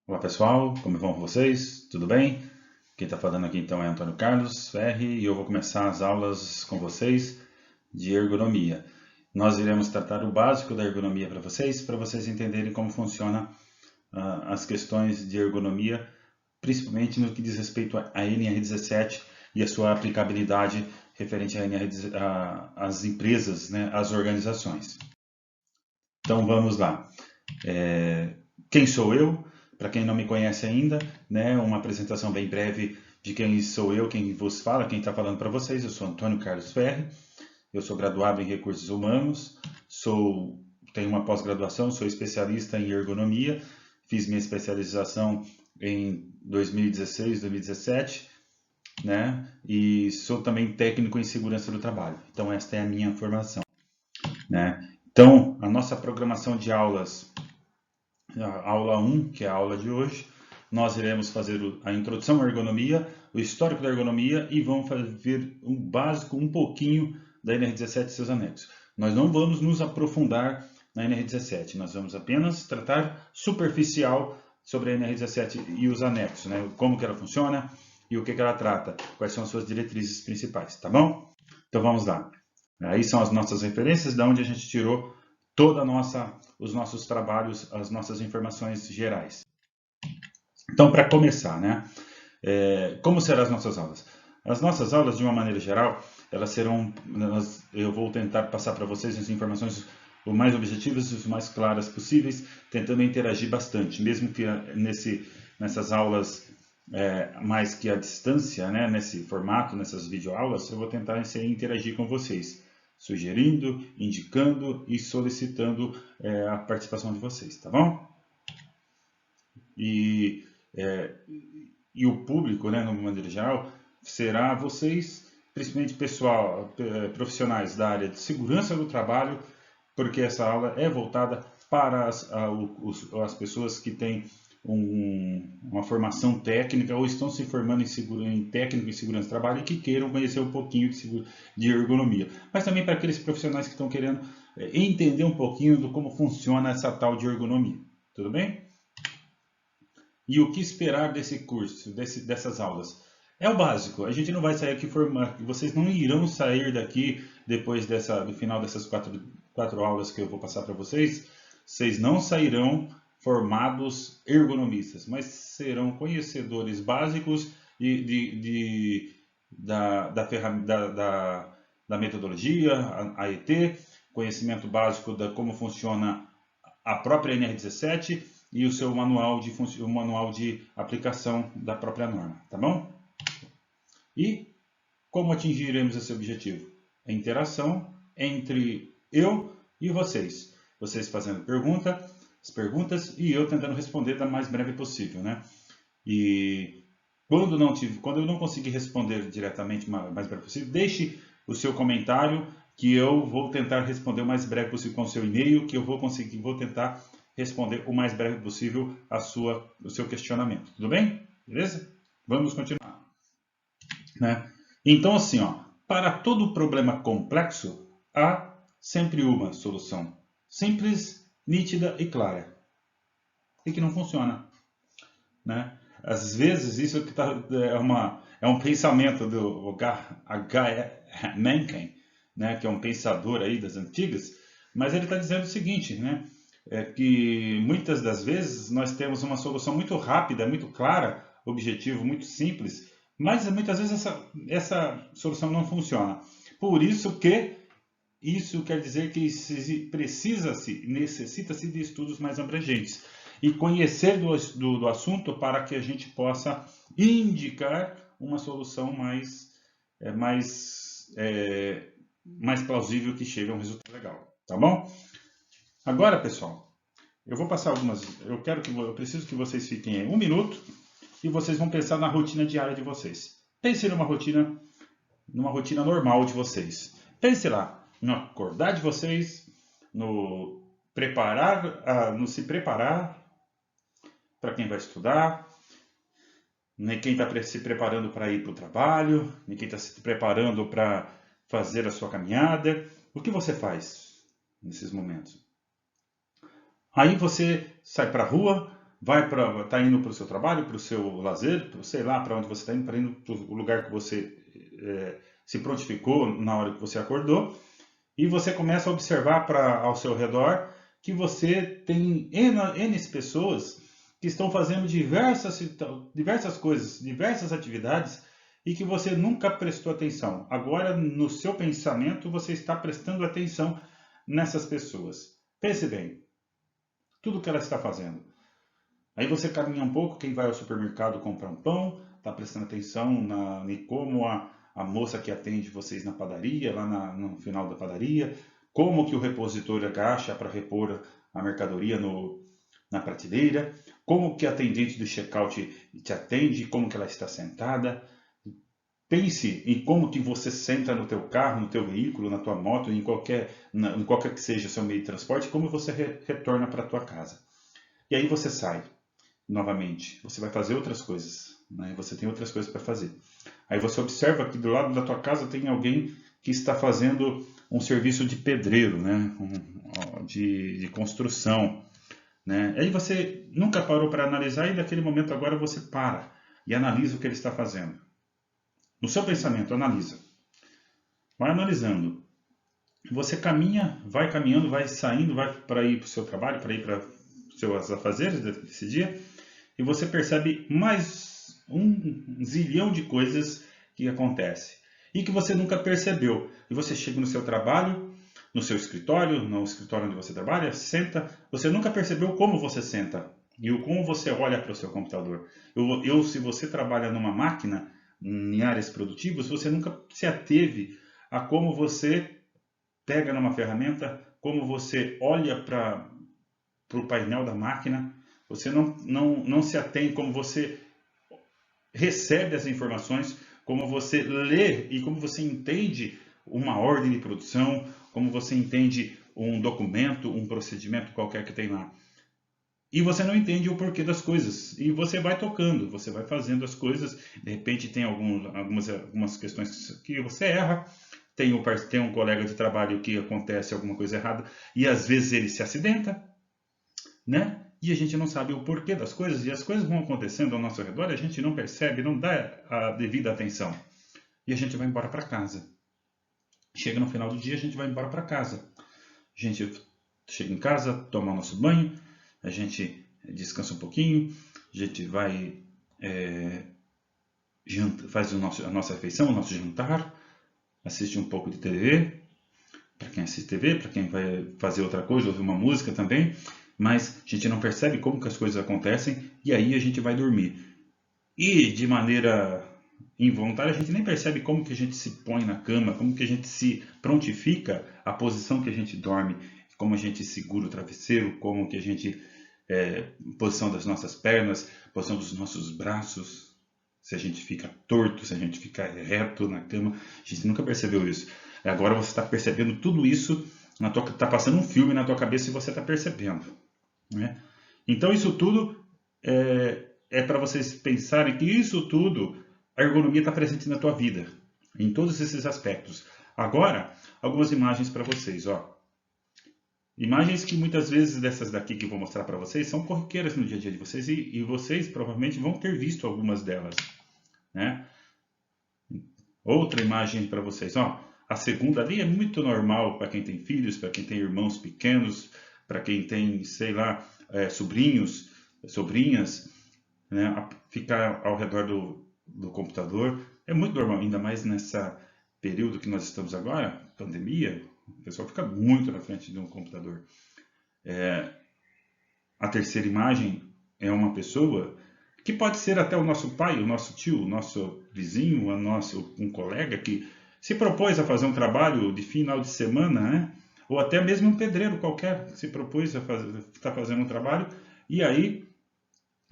Olá pessoal, como vão vocês? Tudo bem? Quem está falando aqui então é Antônio Carlos Ferri e eu vou começar as aulas com vocês de ergonomia. Nós iremos tratar o básico da ergonomia para vocês entenderem como funciona as questões de ergonomia, principalmente no que diz respeito à NR17 e a sua aplicabilidade referente às empresas, né, às organizações. Então vamos lá. Quem sou eu? Para quem não me conhece ainda, né, uma apresentação bem breve de quem sou eu, quem vos fala, quem está falando para vocês. Eu sou Antônio Carlos Ferri, eu sou graduado em Recursos Humanos, tenho uma pós-graduação, sou especialista em ergonomia, fiz minha especialização em 2016, 2017, né, e sou também técnico em segurança do trabalho. Então esta é a minha formação, né. Então, a nossa programação de aulas, a aula 1, que é a aula de hoje, nós iremos fazer a introdução à ergonomia, o histórico da ergonomia e vamos ver um básico, um pouquinho da NR17 e seus anexos. Nós não vamos nos aprofundar na NR17, nós vamos apenas tratar superficial sobre a NR17 e os anexos, né? Como que ela funciona e o que ela trata, quais são as suas diretrizes principais, tá bom? Então vamos lá. Aí são as nossas referências, da onde a gente tirou os nossos trabalhos, as nossas informações gerais. Então, para começar, né? Como serão as nossas aulas? As nossas aulas, de uma maneira geral, elas serão, eu vou tentar passar para vocês as informações o mais objetivas e os mais claras possíveis, tentando interagir bastante, mesmo que nessas aulas mais que à distância, né, nesse formato, nessas videoaulas, eu vou tentar interagir com vocês, sugerindo, indicando e solicitando a participação de vocês, tá bom? E o público, né, de uma maneira geral, será vocês, principalmente profissionais da área de segurança do trabalho, porque essa aula é voltada para as pessoas que têm uma formação técnica ou estão se formando em técnico em segurança do trabalho e que queiram conhecer um pouquinho de ergonomia. Mas também para aqueles profissionais que estão querendo entender um pouquinho de como funciona essa tal de ergonomia. Tudo bem? E o que esperar desse curso, dessas aulas? É o básico. A gente não vai sair aqui formando. Vocês não irão sair daqui depois do final dessas quatro aulas que eu vou passar para vocês. Vocês não sairão formados ergonomistas, mas serão conhecedores básicos da metodologia, a AET, conhecimento básico de como funciona a própria NR17 e o seu manual de aplicação da própria norma, tá bom? E como atingiremos esse objetivo? A interação entre eu e vocês. Vocês fazendo as perguntas e eu tentando responder da mais breve possível, né? E quando eu não conseguir responder diretamente mais breve possível, deixe o seu comentário que eu vou tentar responder o mais breve possível com o seu e-mail, que eu vou tentar responder o mais breve possível o seu questionamento. Tudo bem? Beleza? Vamos continuar. Né? Então, assim, ó, para todo problema complexo, há sempre uma solução simples, nítida e clara. E que não funciona. Né? Às vezes, isso é um pensamento do H. Mencken, né, que é um pensador aí das antigas, mas ele está dizendo o seguinte, né, que muitas das vezes nós temos uma solução muito rápida, muito clara, objetivo muito simples, mas muitas vezes essa solução não funciona. Por isso que isso quer dizer que necessita-se de estudos mais abrangentes e conhecer do assunto para que a gente possa indicar uma solução mais plausível que chegue a um resultado legal, tá bom? Agora, pessoal, eu vou passar eu preciso que vocês fiquem aí 1 minuto e vocês vão pensar na rotina diária de vocês. Pense numa rotina normal de vocês. Pense lá, no acordar de vocês, no se preparar para quem vai estudar, nem quem está se preparando para ir para o trabalho, nem quem está se preparando para fazer a sua caminhada. O que você faz nesses momentos? Aí você sai para a rua, tá indo para o seu trabalho, para o seu lazer, sei lá para onde você está indo, para indo para o lugar que você se prontificou na hora que você acordou, e você começa a observar ao seu redor que você tem N pessoas que estão fazendo diversas coisas, diversas atividades, e que você nunca prestou atenção. Agora, no seu pensamento, você está prestando atenção nessas pessoas. Pense bem, tudo que ela está fazendo. Aí você caminha um pouco, quem vai ao supermercado comprar um pão, está prestando atenção em como a moça que atende vocês na padaria, lá no final da padaria, como que o repositor agacha para repor a mercadoria na prateleira, como que a atendente do checkout te atende, como que ela está sentada. Pense em como que você senta no teu carro, no teu veículo, na tua moto, em qualquer que seja o seu meio de transporte, como você retorna para a tua casa. E aí você sai novamente, você vai fazer outras coisas, né? Você tem outras coisas para fazer. Aí você observa que do lado da tua casa tem alguém que está fazendo um serviço de pedreiro, né? De construção, né? Aí você nunca parou para analisar e naquele momento agora você para e analisa o que ele está fazendo. No seu pensamento, analisa. Vai analisando. Você caminha, vai caminhando, vai saindo, vai para ir para o seu trabalho, para ir para os seus afazeres desse dia, e você percebe mais um zilhão de coisas que acontecem e que você nunca percebeu. E você chega no seu trabalho, no seu escritório, no escritório onde você trabalha, senta, você nunca percebeu como você senta e como você olha para o seu computador. Se você trabalha numa máquina, em áreas produtivas, você nunca se ateve a como você pega numa ferramenta, como você olha para o painel da máquina, você não se atém como você recebe as informações, como você lê e como você entende uma ordem de produção, como você entende um documento, um procedimento qualquer que tem lá. E você não entende o porquê das coisas. E você vai tocando, você vai fazendo as coisas. De repente tem algumas questões que você erra. Tem um colega de trabalho que acontece alguma coisa errada e às vezes ele se acidenta, né? E a gente não sabe o porquê das coisas e as coisas vão acontecendo ao nosso redor e a gente não percebe, não dá a devida atenção. E a gente vai embora para casa. Chega no final do dia, a gente vai embora para casa. A gente chega em casa, toma o nosso banho, a gente descansa um pouquinho, a gente vai faz a nossa refeição, o nosso jantar, assiste um pouco de TV, para quem assiste TV, para quem vai fazer outra coisa, ouvir uma música também, mas a gente não percebe como que as coisas acontecem e aí a gente vai dormir. E de maneira involuntária a gente nem percebe como que a gente se põe na cama, como que a gente se prontifica a posição que a gente dorme, como a gente segura o travesseiro, como que a gente posição das nossas pernas, posição dos nossos braços, se a gente fica torto, se a gente fica reto na cama, a gente nunca percebeu isso. Agora você está percebendo tudo isso, está passando um filme na tua cabeça e você está percebendo, né? Então isso tudo é para vocês pensarem que isso tudo, a ergonomia está presente na tua vida, em todos esses aspectos. Agora, algumas imagens para vocês, ó. Imagens que muitas vezes dessas daqui que eu vou mostrar para vocês são corriqueiras no dia a dia de vocês e vocês provavelmente vão ter visto algumas delas, né? Outra imagem para vocês, ó. A segunda ali é muito normal para quem tem filhos, para quem tem irmãos pequenos, para quem tem, sei lá, sobrinhos, sobrinhas, né? Ficar ao redor do computador é muito normal, ainda mais nessa período que nós estamos agora, pandemia. O pessoal fica muito na frente de um computador. A terceira imagem é uma pessoa que pode ser até o nosso pai, o nosso tio, o nosso vizinho, um colega que se propôs a fazer um trabalho de final de semana, né? Ou até mesmo um pedreiro qualquer que se propôs a estar fazendo um trabalho, e aí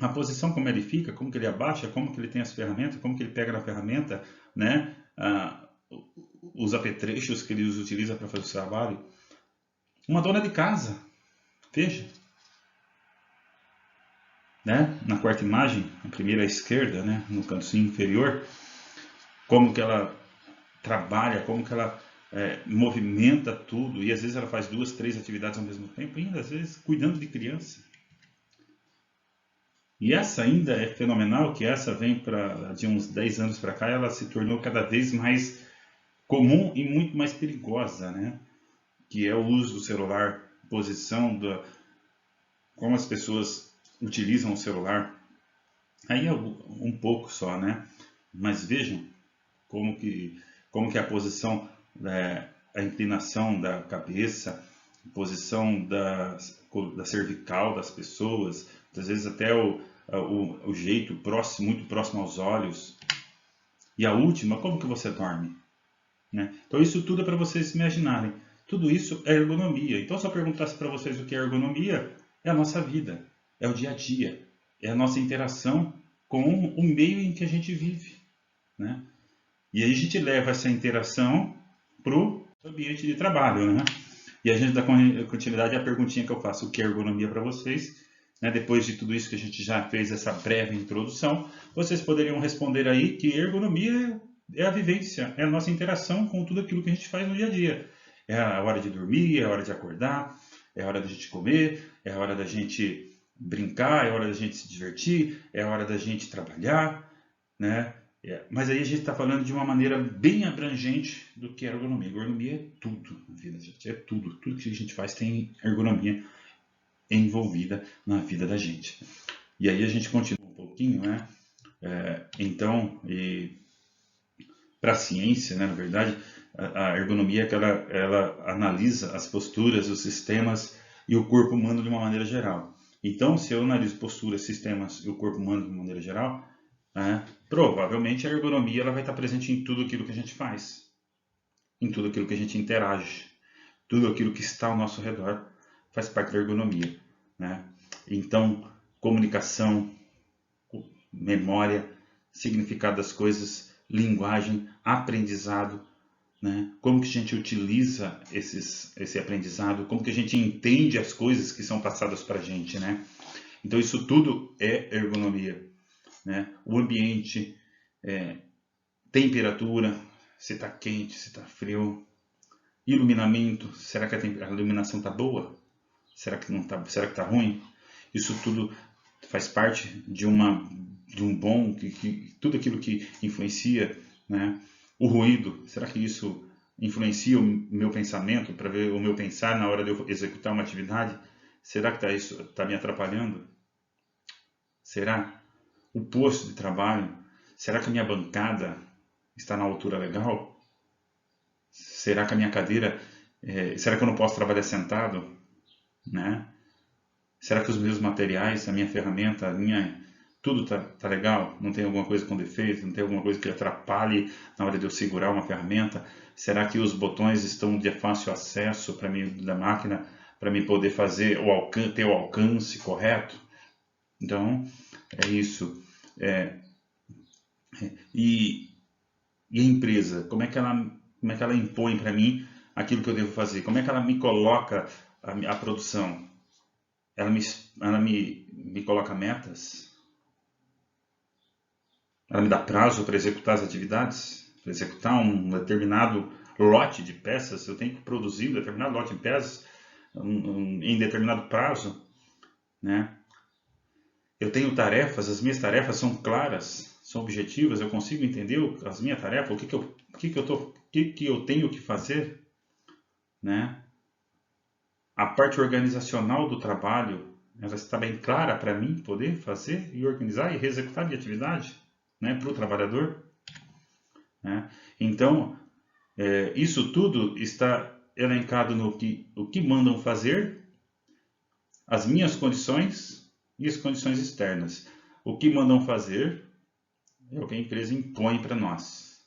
a posição como ele fica, como que ele abaixa, como que ele tem as ferramentas, como que ele pega na ferramenta, né? Os apetrechos que ele utiliza para fazer o trabalho. Uma dona de casa, veja, né? Na quarta imagem, a primeira à esquerda, né? No canto inferior, como que ela trabalha, como que ela movimenta tudo, e às vezes ela faz 2, 3 atividades ao mesmo tempo, e às vezes cuidando de criança. E essa ainda é fenomenal, que essa vem de uns 10 anos para cá, ela se tornou cada vez mais comum e muito mais perigosa, né? Que é o uso do celular, posição como as pessoas utilizam o celular. Aí é um pouco só, né? Mas vejam como que é a posição, a inclinação da cabeça, a posição da cervical das pessoas, às vezes até o jeito próximo, muito próximo aos olhos. E a última, como que você dorme? Né? Então isso tudo é para vocês imaginarem. Tudo isso é ergonomia. Então se eu perguntasse para vocês o que é ergonomia, é a nossa vida, é o dia a dia, é a nossa interação com o meio em que a gente vive. Né? E aí a gente leva essa interação para o ambiente de trabalho, né? E a gente dá continuidade à perguntinha que eu faço, o que é ergonomia para vocês? Né? Depois de tudo isso que a gente já fez essa breve introdução, vocês poderiam responder aí que ergonomia é a vivência, é a nossa interação com tudo aquilo que a gente faz no dia a dia. É a hora de dormir, é a hora de acordar, é a hora da gente comer, é a hora da gente brincar, é a hora da gente se divertir, é a hora da gente trabalhar, né? Mas aí a gente está falando de uma maneira bem abrangente do que é ergonomia. Ergonomia é tudo na vida, gente. É tudo. Tudo que a gente faz tem ergonomia envolvida na vida da gente. E aí a gente continua um pouquinho, né? Então, para a ciência, né, na verdade, a ergonomia é que ela analisa as posturas, os sistemas e o corpo humano de uma maneira geral. Então, se eu analiso posturas, sistemas e o corpo humano de uma maneira geral, provavelmente a ergonomia ela vai estar presente em tudo aquilo que a gente faz, em tudo aquilo que a gente interage, tudo aquilo que está ao nosso redor faz parte da ergonomia. Né? Então, comunicação, memória, significado das coisas, linguagem, aprendizado, né? Como que a gente utiliza esse aprendizado, como que a gente entende as coisas que são passadas para a gente. Né? Então, isso tudo é ergonomia. Né? O ambiente, temperatura, se está quente, se está frio, iluminamento, será que a iluminação está boa? Será que não tá? Será que está ruim? Isso tudo faz parte de um bom, tudo aquilo que influencia, né? O ruído, será que isso influencia o meu pensamento, para ver o meu pensar na hora de eu executar uma atividade? Será que isso está me atrapalhando? Será? O posto de trabalho, será que a minha bancada está na altura legal? Será que a minha cadeira, será que eu não posso trabalhar sentado? Né? Será que os meus materiais, a minha ferramenta, tudo tá legal? Não tem alguma coisa com defeito? Não tem alguma coisa que atrapalhe na hora de eu segurar uma ferramenta? Será que os botões estão de fácil acesso para mim da máquina, para mim poder fazer ter o alcance correto? Então, é isso. E a empresa, como é que ela impõe para mim aquilo que eu devo fazer? Como é que ela me coloca a produção? Ela me coloca metas? Ela me dá prazo para executar as atividades? Para executar um determinado lote de peças? Eu tenho que produzir um determinado lote de peças em determinado prazo? Né? Eu tenho tarefas, as minhas tarefas são claras, são objetivas, eu consigo entender as minhas tarefas, o que eu tenho que fazer, né? A parte organizacional do trabalho, ela está bem clara para mim poder fazer e organizar e executar de atividade, né, para o trabalhador. Né? Então, isso tudo está elencado no o que mandam fazer, as minhas condições e as condições externas. O que mandam fazer é o que a empresa impõe para nós.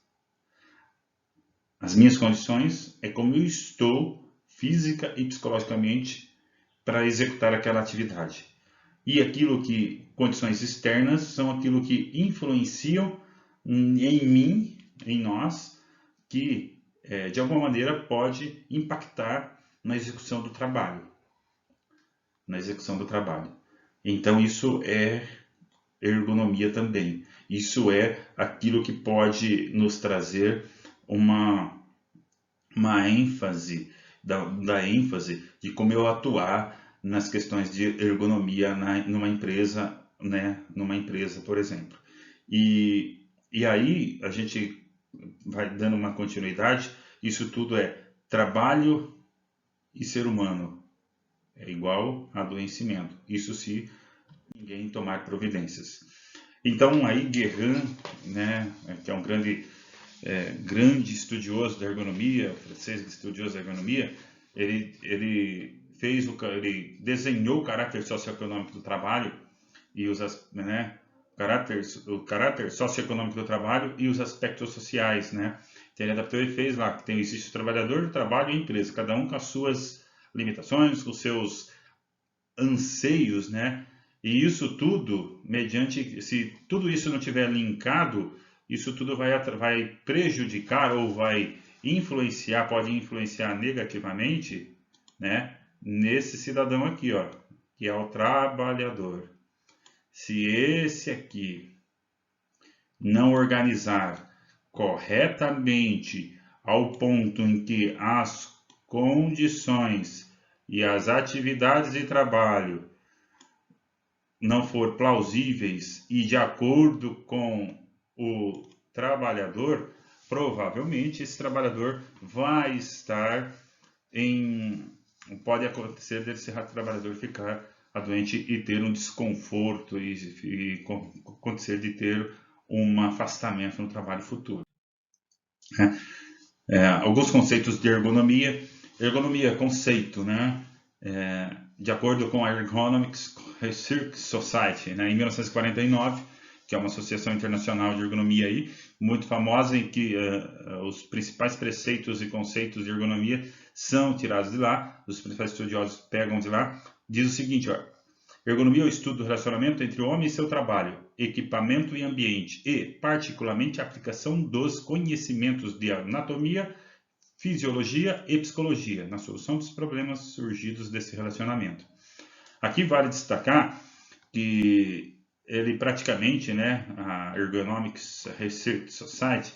As minhas condições é como eu estou física e psicologicamente para executar aquela atividade. E condições externas são aquilo que influenciam em mim, em nós, que de alguma maneira pode impactar na execução do trabalho. Então isso é ergonomia também. Isso é aquilo que pode nos trazer uma ênfase, da ênfase de como eu atuar nas questões de ergonomia numa empresa né, numa empresa, por exemplo. E aí a gente vai dando uma continuidade. Isso tudo é trabalho e ser humano é igual a adoecimento. Isso se ninguém tomar providências. Então aí Guérin, né, que é um grande estudioso da ergonomia, francês estudioso da ergonomia, ele desenhou o caráter socioeconômico do trabalho e o caráter socioeconômico do trabalho e os aspectos sociais, né? Então, ele adaptou e fez lá que existe o trabalhador, o trabalho e a empresa, cada um com as suas limitações, com os seus anseios, né? E isso tudo, se tudo isso não tiver linkado, isso tudo vai prejudicar ou vai influenciar, pode influenciar negativamente, né? Nesse cidadão aqui, ó, que é o trabalhador. Se esse aqui não organizar corretamente ao ponto em que as condições e as atividades de trabalho não for plausíveis e de acordo com o trabalhador, provavelmente esse trabalhador vai estar pode acontecer desse trabalhador ficar doente e ter um desconforto e acontecer de ter um afastamento no trabalho futuro. Alguns conceitos de ergonomia. Ergonomia, conceito, né? De acordo com a Ergonomics Research Society, né, em 1949, que é uma associação internacional de ergonomia aí, muito famosa, em que os principais preceitos e conceitos de ergonomia são tirados de lá, os principais estudiosos pegam de lá, diz o seguinte, ó, ergonomia é o estudo do relacionamento entre o homem e seu trabalho, equipamento e ambiente, e, particularmente, a aplicação dos conhecimentos de anatomia, fisiologia e psicologia na solução dos problemas surgidos desse relacionamento. Aqui vale destacar que ele praticamente, né, a Ergonomics Research Society,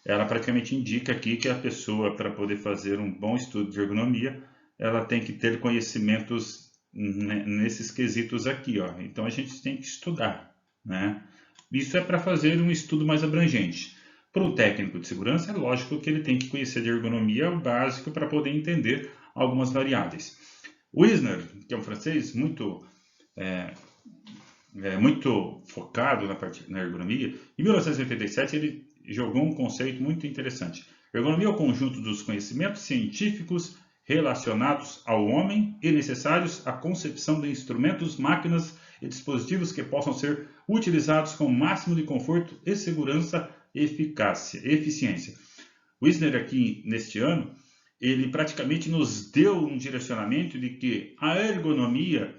ela praticamente indica aqui que a pessoa, para poder fazer um bom estudo de ergonomia, ela tem que ter conhecimentos nesses quesitos aqui, ó. Então a gente tem que estudar, né? Isso é para fazer um estudo mais abrangente. Para o técnico de segurança, é lógico que ele tem que conhecer de ergonomia o básico para poder entender algumas variáveis. Wisner, que é um francês muito focado na ergonomia, em 1987 ele jogou um conceito muito interessante. Ergonomia é o conjunto dos conhecimentos científicos relacionados ao homem e necessários à concepção de instrumentos, máquinas e dispositivos que possam ser utilizados com o máximo de conforto e segurança e eficiência. Wisner aqui neste ano, ele praticamente nos deu um direcionamento de que a ergonomia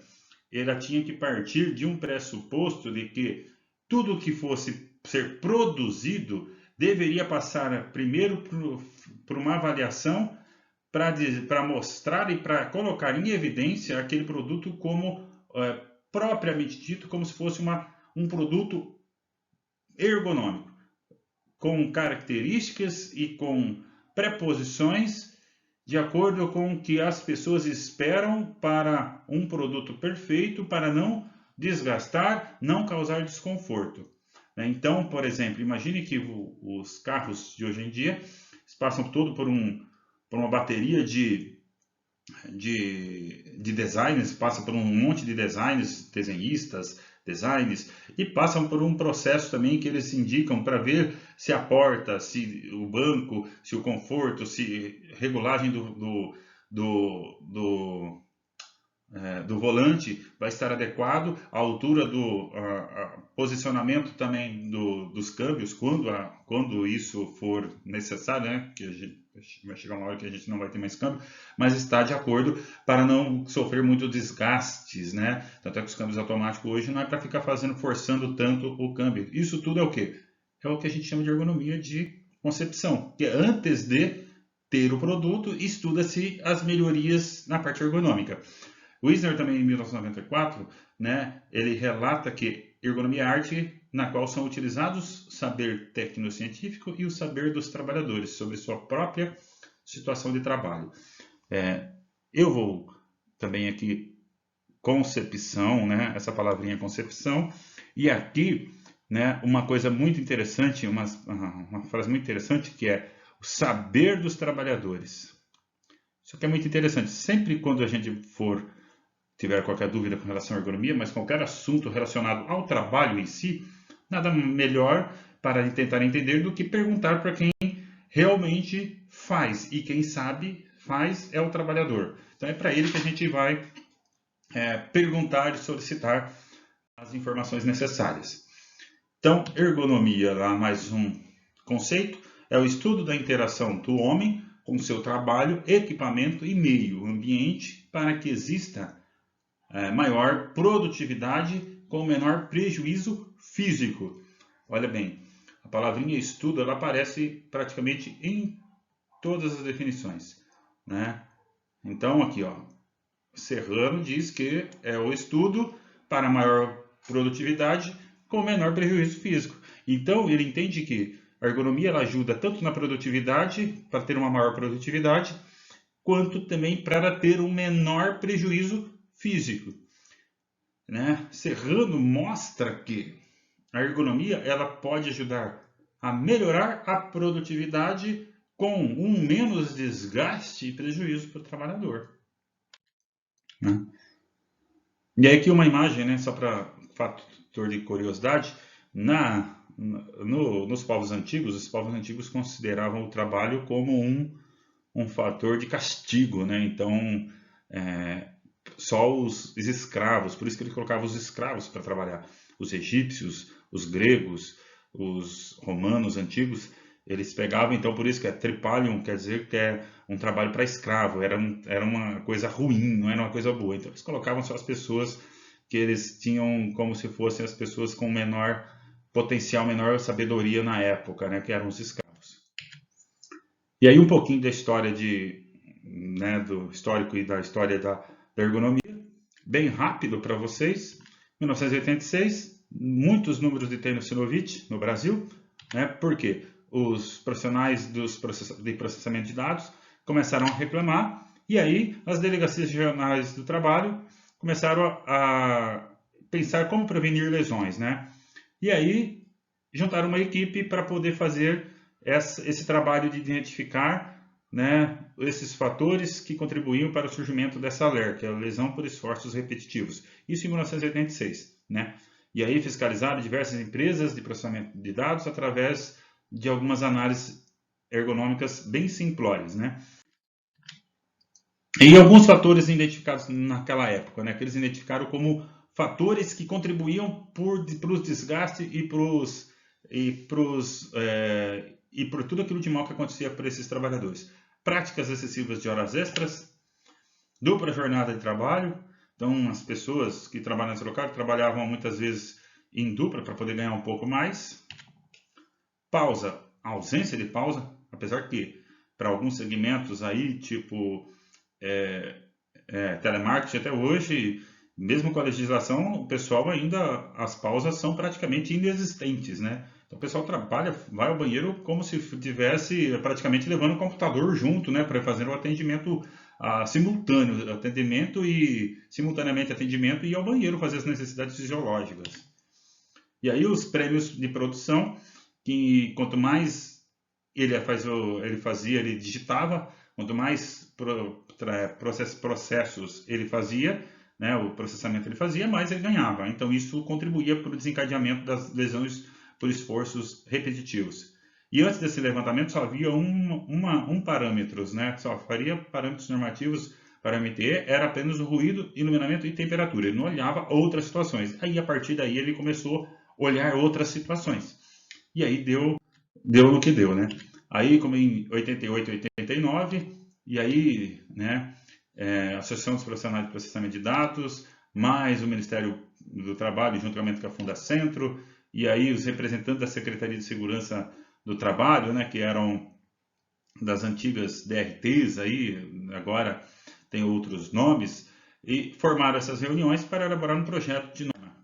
ela tinha que partir de um pressuposto de que tudo que fosse ser produzido deveria passar primeiro por uma avaliação para mostrar e para colocar em evidência aquele produto como propriamente dito, como se fosse um produto ergonômico, com características e com preposições de acordo com o que as pessoas esperam para um produto perfeito, para não desgastar, não causar desconforto. Então, por exemplo, imagine que os carros de hoje em dia passam todo por uma bateria de designs, passam por um monte de desenhistas, designs, e passam por um processo também que eles indicam para ver se a porta, se o banco, se o conforto, se regulagem do volante vai estar adequado, a altura do posicionamento também dos câmbios, quando isso for necessário, né? Que vai chegar uma hora que a gente não vai ter mais câmbio, mas está de acordo para não sofrer muito desgastes, né? Tanto é que os câmbios automáticos hoje não é para ficar forçando tanto o câmbio. Isso tudo é o quê? É o que a gente chama de ergonomia de concepção, que é antes de ter o produto, estuda-se as melhorias na parte ergonômica. Wisner também, em 1994, né, ele relata que ergonomia é arte na qual são utilizados o saber tecnocientífico e o saber dos trabalhadores sobre sua própria situação de trabalho. Eu vou também aqui concepção, né? Essa palavrinha concepção. E aqui, né, uma coisa muito interessante, uma frase muito interessante, que é o saber dos trabalhadores. Isso aqui é muito interessante. Sempre quando a gente tiver qualquer dúvida com relação à ergonomia, mas qualquer assunto relacionado ao trabalho em si, nada melhor para tentar entender do que perguntar para quem realmente faz. E quem sabe faz é o trabalhador. Então é para ele que a gente vai perguntar e solicitar as informações necessárias. Então, ergonomia, lá mais um conceito, é o estudo da interação do homem com seu trabalho, equipamento e meio ambiente para que exista maior produtividade com menor prejuízo físico. Olha bem, a palavrinha estudo ela aparece praticamente em todas as definições, né? Então aqui, ó, Serrano diz que é o estudo para maior produtividade com menor prejuízo físico. Então ele entende que a ergonomia ela ajuda tanto na produtividade, para ter uma maior produtividade, quanto também para ter um menor prejuízo físico, né? Serrano mostra que a ergonomia ela pode ajudar a melhorar a produtividade com um menos desgaste e prejuízo para o trabalhador, né? E aí aqui uma imagem, né, só para fator de curiosidade, nos povos antigos, os povos antigos consideravam o trabalho como um fator de castigo, né? Então, só os escravos, por isso que ele colocava os escravos para trabalhar. Os egípcios, os gregos, os romanos antigos, eles pegavam, então por isso que é tripalium, quer dizer que é um trabalho para escravo, era uma coisa ruim, não era uma coisa boa. Então eles colocavam só as pessoas que eles tinham como se fossem as pessoas com menor potencial, menor sabedoria na época, né, que eram os escravos. E aí um pouquinho da história do histórico e da história da ergonomia, bem rápido para vocês. 1986, muitos números de Tênis no Brasil, né? Porque os profissionais de processamento de dados começaram a reclamar e aí as delegacias regionais do trabalho começaram a pensar como prevenir lesões, né? E aí juntaram uma equipe para poder fazer esse trabalho de identificar, né, esses fatores que contribuíam para o surgimento dessa LER, que é a lesão por esforços repetitivos. Isso em 1986, né? E aí fiscalizaram diversas empresas de processamento de dados através de algumas análises ergonômicas bem simplórias, né? E alguns fatores identificados naquela época, né, que eles identificaram como fatores que contribuíam para os desgastes e por tudo aquilo de mal que acontecia para esses trabalhadores. Práticas excessivas de horas extras, dupla jornada de trabalho. Então, as pessoas que trabalham nesse local trabalhavam muitas vezes em dupla para poder ganhar um pouco mais. Pausa, ausência de pausa, apesar que para alguns segmentos aí, tipo telemarketing até hoje, mesmo com a legislação, o pessoal ainda, as pausas são praticamente inexistentes, né? Então o pessoal trabalha, vai ao banheiro como se estivesse praticamente levando o computador junto, né? Para fazer o atendimento simultaneamente atendimento e ir ao banheiro fazer as necessidades fisiológicas. E aí os prêmios de produção, que quanto mais ele digitava, quanto mais processos ele fazia, né, o processamento ele fazia, mais ele ganhava. Então isso contribuía para o desencadeamento das lesões por esforços repetitivos. E antes desse levantamento só havia um parâmetro, né, só faria parâmetros normativos para a MTE, era apenas o ruído, iluminamento e temperatura. Ele não olhava outras situações. Aí a partir daí ele começou a olhar outras situações. E aí deu no que deu, né? Aí, como em 88, 89, e aí, né, a Associação dos Profissionais de Processamento de Dados, mais o Ministério do Trabalho, juntamente com a Fundacentro, e aí os representantes da Secretaria de Segurança do Trabalho, né, que eram das antigas DRTs, aí, agora tem outros nomes, e formaram essas reuniões para elaborar um projeto de norma.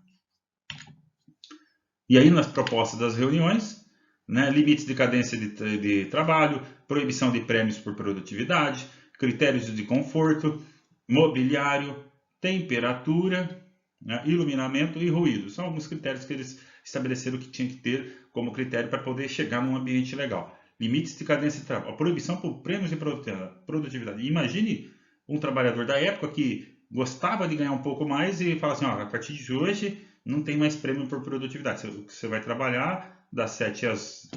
E aí, nas propostas das reuniões, né, limites de cadência de trabalho, proibição de prêmios por produtividade, critérios de conforto, mobiliário, temperatura, né, iluminamento e ruído. São alguns critérios que eles estabeleceram que tinha que ter como critério para poder chegar num ambiente legal. Limites de cadência de trabalho, a proibição por prêmios de produtividade. Imagine um trabalhador da época que gostava de ganhar um pouco mais e fala assim, ó, a partir de hoje não tem mais prêmio por produtividade. Você vai trabalhar das 7 às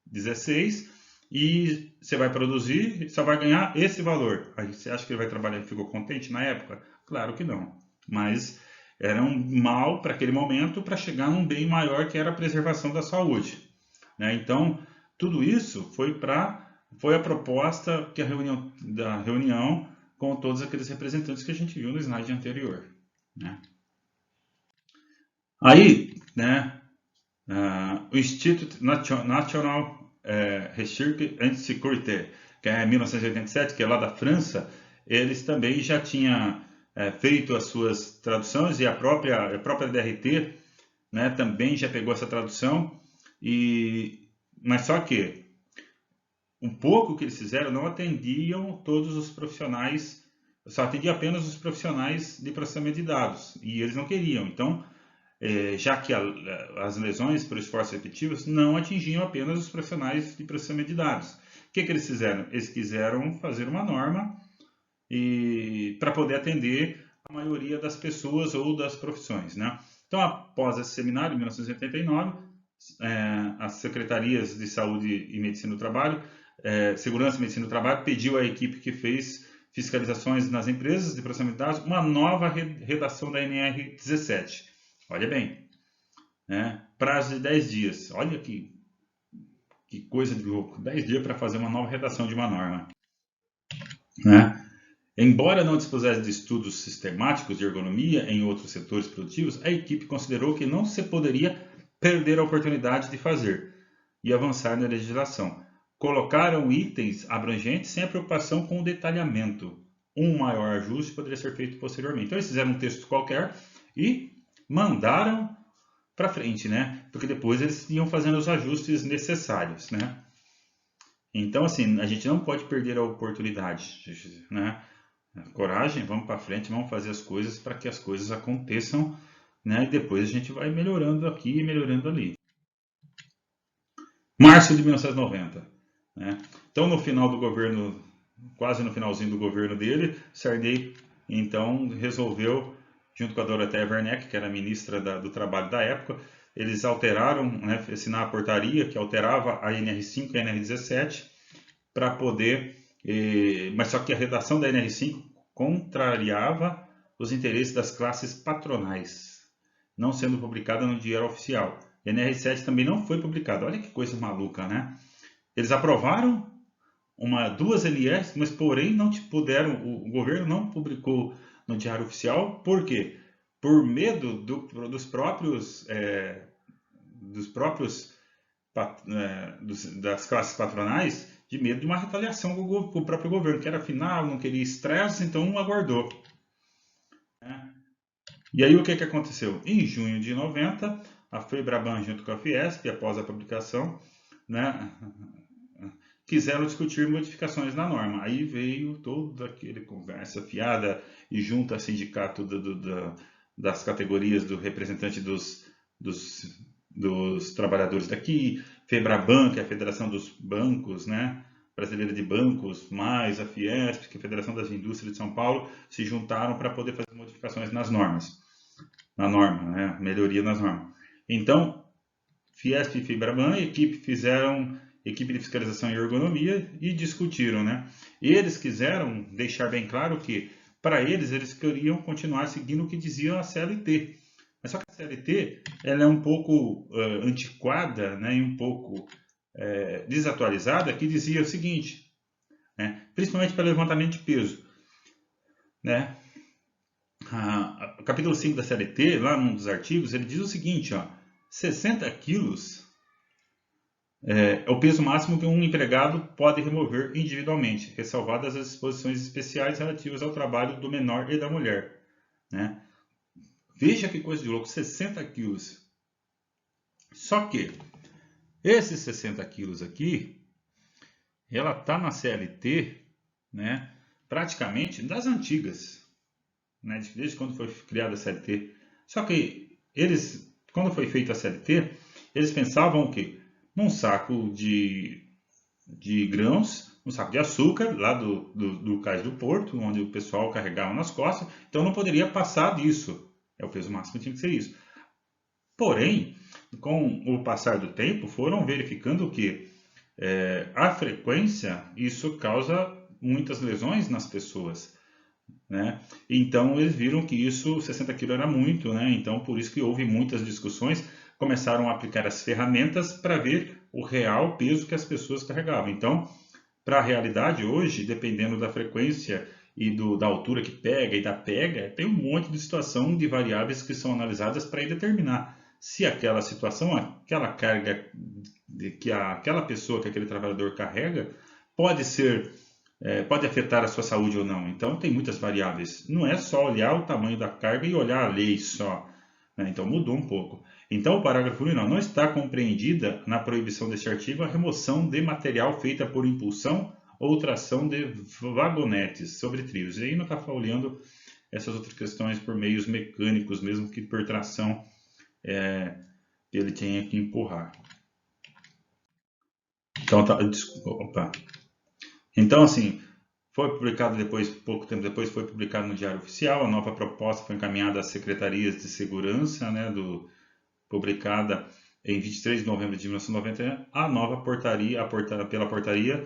16 e você vai produzir e só vai ganhar esse valor. Aí você acha que ele vai trabalhar e ficou contente na época? Claro que não. Mas era um mal para aquele momento para chegar num bem maior que era a preservação da saúde. Né? Então, tudo isso foi a proposta que da reunião com todos aqueles representantes que a gente viu no slide anterior. Né? Aí, né, o Instituto National Research and Security, que é 1987, que é lá da França, eles também já tinham feito as suas traduções e a própria DRT, né, também já pegou essa tradução, mas só que um pouco que eles fizeram não atendiam todos os profissionais, só atendia apenas os profissionais de processamento de dados, e eles não queriam. Então, já que as lesões por esforços repetitivos não atingiam apenas os profissionais de processamento de dados. O que eles fizeram? Eles quiseram fazer uma norma para poder atender a maioria das pessoas ou das profissões. Né? Então, após esse seminário, em 1989, as secretarias de Saúde e Medicina do Trabalho, Segurança e Medicina do Trabalho, pediu à equipe que fez fiscalizações nas empresas de processamento de dados uma nova redação da NR17. Olha bem, né? Prazo de 10 dias. Olha que coisa de louco. 10 dias para fazer uma nova redação de uma norma. Né? Embora não dispusesse de estudos sistemáticos de ergonomia em outros setores produtivos, a equipe considerou que não se poderia perder a oportunidade de fazer e avançar na legislação. Colocaram itens abrangentes sem a preocupação com o detalhamento. Um maior ajuste poderia ser feito posteriormente. Então, eles fizeram um texto qualquer e mandaram para frente, né? Porque depois eles iam fazendo os ajustes necessários, né? Então, assim, a gente não pode perder a oportunidade, né? Coragem, vamos para frente, vamos fazer as coisas para que as coisas aconteçam, né? E depois a gente vai melhorando aqui e melhorando ali. Março de 1990, né? Então, no final do governo, quase no finalzinho do governo dele, Sarney, então, resolveu, junto com a Dorothea Werneck, que era a ministra do Trabalho da época, eles alteraram, né, assinaram a portaria que alterava a NR5 e a NR17 para poder, mas só que a redação da NR5 contrariava os interesses das classes patronais, não sendo publicada no Diário Oficial. A NR7 também não foi publicada. Olha que coisa maluca, né? Eles aprovaram duas LRs, mas porém não puderam, o governo não publicou no Diário Oficial. Por quê? Por medo das classes patronais, de medo de uma retaliação com o próprio governo, que era final, não queria estresse, então aguardou. E aí o que aconteceu? Em junho de 90, a FEBRABAN junto com a Fiesp, após a publicação, né, quiseram discutir modificações na norma. Aí veio toda aquela conversa fiada e junto a sindicato das categorias do representante dos trabalhadores daqui, FEBRABAN, que é a Federação dos Bancos, né, Brasileira de Bancos, mais a Fiesp, que é a Federação das Indústrias de São Paulo, se juntaram para poder fazer modificações nas normas. Na norma, né, melhoria nas normas. Então, Fiesp e FEBRABAN, equipe de fiscalização e ergonomia e discutiram, né? E eles quiseram deixar bem claro que, para eles queriam continuar seguindo o que dizia a CLT. Mas só que a CLT ela é um pouco antiquada, né, e um pouco desatualizada, que dizia o seguinte, né, principalmente para levantamento de peso, né? O capítulo 5 da CLT, lá num dos artigos, ele diz o seguinte, ó, 60 quilos é o peso máximo que um empregado pode remover individualmente, ressalvadas as disposições especiais relativas ao trabalho do menor e da mulher. Né? Veja que coisa de louco, 60 quilos. Só que esses 60 quilos aqui, ela está na CLT, né, praticamente das antigas. né, desde quando foi criada a CLT. Só que eles, quando foi feita a CLT, eles pensavam o quê? Num saco de grãos, um saco de açúcar lá do cais do porto, onde o pessoal carregava nas costas, então não poderia passar disso. O peso máximo tinha que ser isso. Porém, com o passar do tempo, foram verificando que a frequência, isso causa muitas lesões nas pessoas, né? Então eles viram que isso, 60 kg era muito, né? Então por isso que houve muitas discussões, começaram a aplicar as ferramentas para ver o real peso que as pessoas carregavam. Então, para a realidade hoje, dependendo da frequência e da altura que pega e da pega, tem um monte de situação de variáveis que são analisadas para determinar se aquela situação, aquela carga que aquela pessoa, que aquele trabalhador carrega, pode ser, pode afetar a sua saúde ou não. Então tem muitas variáveis. Não é só olhar o tamanho da carga e olhar a lei só, né? Então mudou um pouco. Então o parágrafo 1 não está compreendida na proibição deste artigo a remoção de material feita por impulsão ou tração de vagonetes sobre trilhos. E aí não está olhando essas outras questões por meios mecânicos, mesmo que por tração ele tenha que empurrar. Então, desculpa. Então, assim, foi publicado depois, pouco tempo depois, foi publicado no Diário Oficial. A nova proposta foi encaminhada às secretarias de segurança, né, publicada em 23 de novembro de 1990, a nova portaria, pela portaria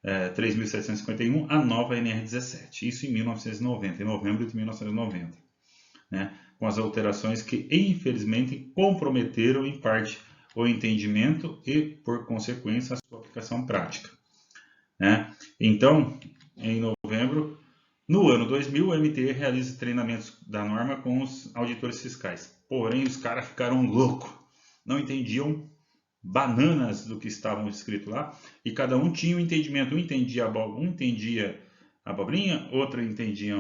3.751, a nova NR17. Isso em 1990, em novembro de 1990, né, com as alterações que, infelizmente, comprometeram em parte o entendimento e, por consequência, a sua aplicação prática, né? Então, em novembro, no ano 2000, o MTE realiza treinamentos da norma com os auditores fiscais. Porém, os caras ficaram loucos, não entendiam bananas do que estavam escrito lá, e cada um tinha um entendimento. Um entendia abobrinha, outro entendia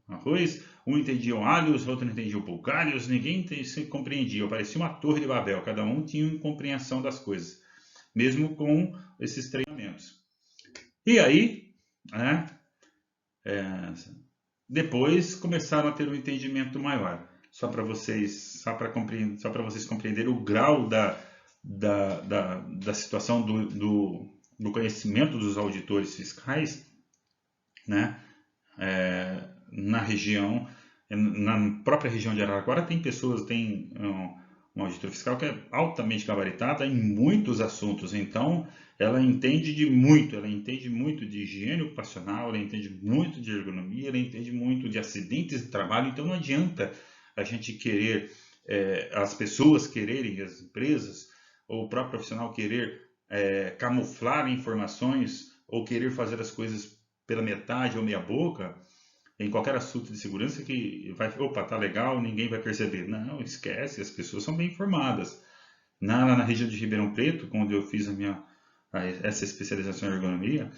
arroz, um entendia alhos, outro entendia pulgários, ninguém se compreendia, parecia uma torre de Babel, cada um tinha uma compreensão das coisas, mesmo com esses treinamentos. E aí, né, depois começaram a ter um entendimento maior. Só para vocês compreenderem o grau da situação do conhecimento dos auditores fiscais, né, na região, na própria região de Araraquara, tem um auditor fiscal que é altamente gabaritada em muitos assuntos. Então, ela entende muito de higiene ocupacional, ela entende muito de ergonomia, ela entende muito de acidentes de trabalho. Então, não adianta a gente querer, as pessoas quererem, as empresas, ou o próprio profissional querer camuflar informações ou querer fazer as coisas pela metade ou meia boca em qualquer assunto de segurança que opa, tá legal, ninguém vai perceber. Não, esquece, as pessoas são bem informadas. Na região de Ribeirão Preto, onde eu fiz essa especialização em ergonomia,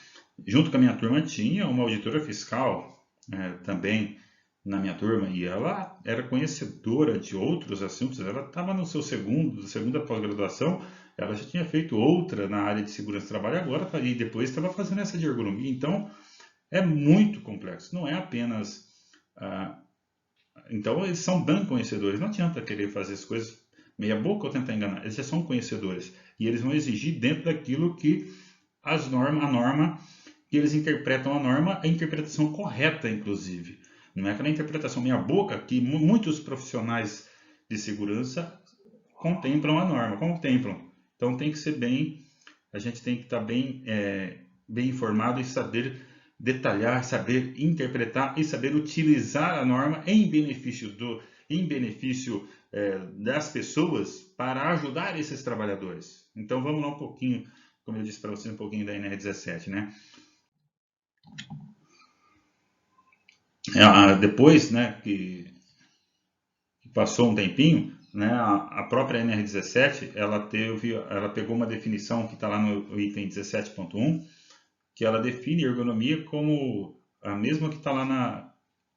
junto com a minha turma tinha uma auditora fiscal também na minha turma, e ela era conhecedora de outros assuntos. Ela estava no seu segunda pós-graduação, ela já tinha feito outra na área de segurança do trabalho, agora e depois estava fazendo essa de ergonomia. Então é muito complexo, não é apenas então eles são bem conhecedores, não adianta querer fazer as coisas meia boca ou tentar enganar, eles já são conhecedores e eles vão exigir dentro daquilo que a norma que eles interpretam a norma, a interpretação correta, inclusive. Não é aquela interpretação meia boca que muitos profissionais de segurança contemplam a norma, Então tem que ser a gente tem que estar bem informado e saber detalhar, saber interpretar e saber utilizar a norma em benefício das pessoas para ajudar esses trabalhadores. Então vamos lá um pouquinho, como eu disse para vocês, um pouquinho da NR17, né? Depois, né, que passou um tempinho, né, a própria NR17, ela pegou uma definição que está lá no item 17.1, que ela define ergonomia como a mesma que está lá na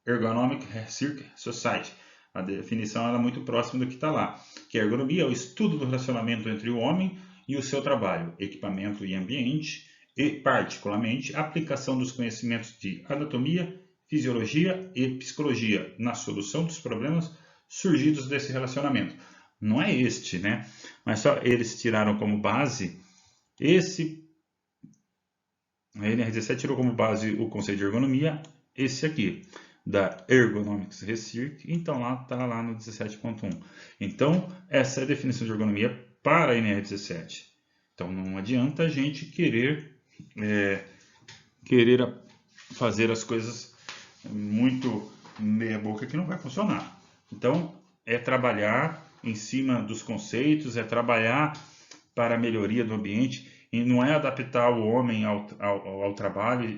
Ergonomic Research Society. A definição é muito próxima do que está lá, que a ergonomia é o estudo do relacionamento entre o homem e o seu trabalho, equipamento e ambiente, e, particularmente, a aplicação dos conhecimentos de anatomia fisiologia e psicologia na solução dos problemas surgidos desse relacionamento. Não é este, né? Mas só eles tiraram como base a NR17 tirou como base o conceito de ergonomia, esse aqui, da Ergonomics Research, então lá está lá no 17.1. Então, essa é a definição de ergonomia para a NR17. Então, não adianta a gente querer fazer as coisas muito meia boca que não vai funcionar. Então, é trabalhar em cima dos conceitos, é trabalhar para a melhoria do ambiente, e não é adaptar o homem ao trabalho,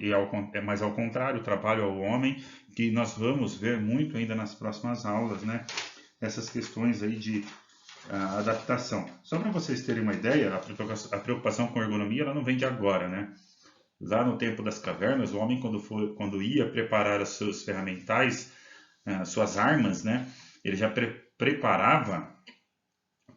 mas ao contrário, o trabalho ao homem, que nós vamos ver muito ainda nas próximas aulas, né? Essas questões aí de adaptação. Só para vocês terem uma ideia, a preocupação com ergonomia ela não vem de agora, né? Lá no tempo das cavernas, o homem quando ia preparar os seus ferramentais, suas armas, né? Ele já preparava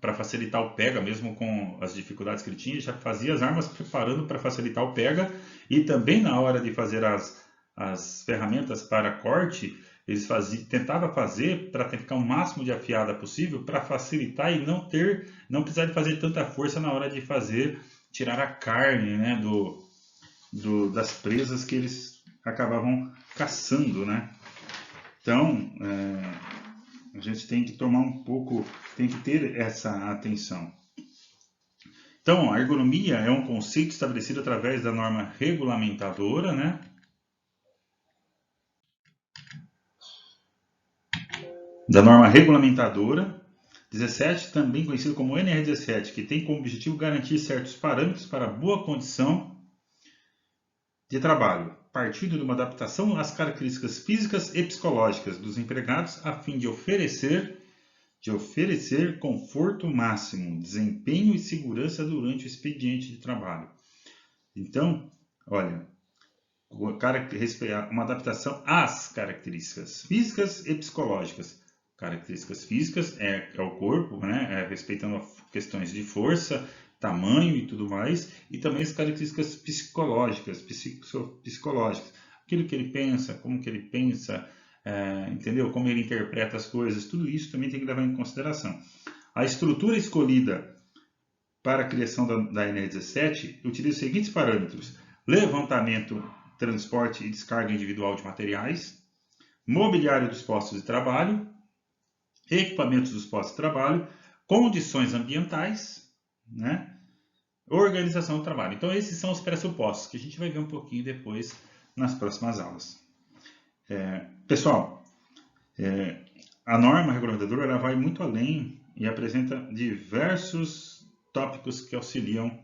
para facilitar o pega, mesmo com as dificuldades que ele tinha, já fazia as armas preparando para facilitar o pega, e também na hora de fazer as ferramentas para corte, eles tentavam fazer para ficar o máximo de afiada possível, para facilitar e não precisar de fazer tanta força na hora de tirar a carne, né, das presas que eles acabavam caçando, né? Então, a gente tem que tem que ter essa atenção. Então, a ergonomia é um conceito estabelecido através da norma regulamentadora, né? Da norma regulamentadora 17, também conhecido como NR17, que tem como objetivo garantir certos parâmetros para boa condição de trabalho, partindo de uma adaptação às características físicas e psicológicas dos empregados, a fim de oferecer conforto máximo, desempenho e segurança durante o expediente de trabalho. Então, olha, uma adaptação às características físicas e psicológicas. Características físicas é o corpo, né? Respeitando questões de força, tamanho e tudo mais, e também as características psicológicas, aquilo que ele pensa, como que ele pensa, entendeu? Como ele interpreta as coisas, tudo isso também tem que levar em consideração. A estrutura escolhida para a criação da NR17 utiliza os seguintes parâmetros: levantamento, transporte e descarga individual de materiais, mobiliário dos postos de trabalho, equipamentos dos postos de trabalho, condições ambientais, né? Organização do trabalho. Então, esses são os pressupostos que a gente vai ver um pouquinho depois nas próximas aulas. Pessoal, a norma regulamentadora ela vai muito além e apresenta diversos tópicos que auxiliam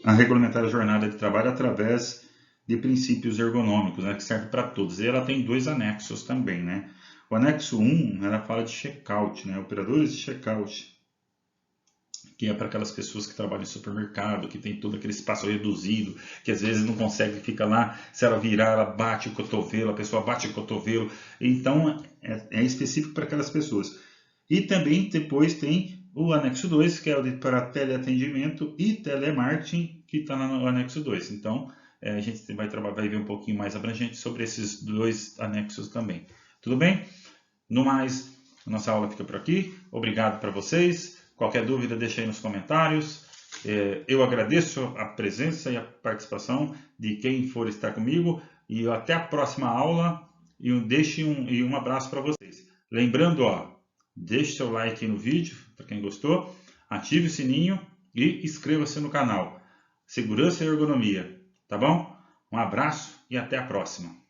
a regulamentar a jornada de trabalho através de princípios ergonômicos, né, que serve para todos. E ela tem 2 anexos também, né? O anexo 1, ela fala de check-out, né? Operadores de check-out, que é para aquelas pessoas que trabalham em supermercado, que tem todo aquele espaço reduzido, que às vezes não consegue, fica lá, se ela virar, ela bate o cotovelo, a pessoa bate o cotovelo. Então, é específico para aquelas pessoas. E também depois tem o anexo 2, que é para teleatendimento e telemarketing, que está no anexo 2. Então, a gente vai ver um pouquinho mais abrangente sobre esses 2 anexos também. Tudo bem? No mais, nossa aula fica por aqui. Obrigado para vocês. Qualquer dúvida, deixa aí nos comentários. Eu agradeço a presença e a participação de quem for estar comigo. E até a próxima aula. E um abraço para vocês. Lembrando, deixe seu like no vídeo, para quem gostou. Ative o sininho e inscreva-se no canal. Segurança e ergonomia. Tá bom? Um abraço e até a próxima.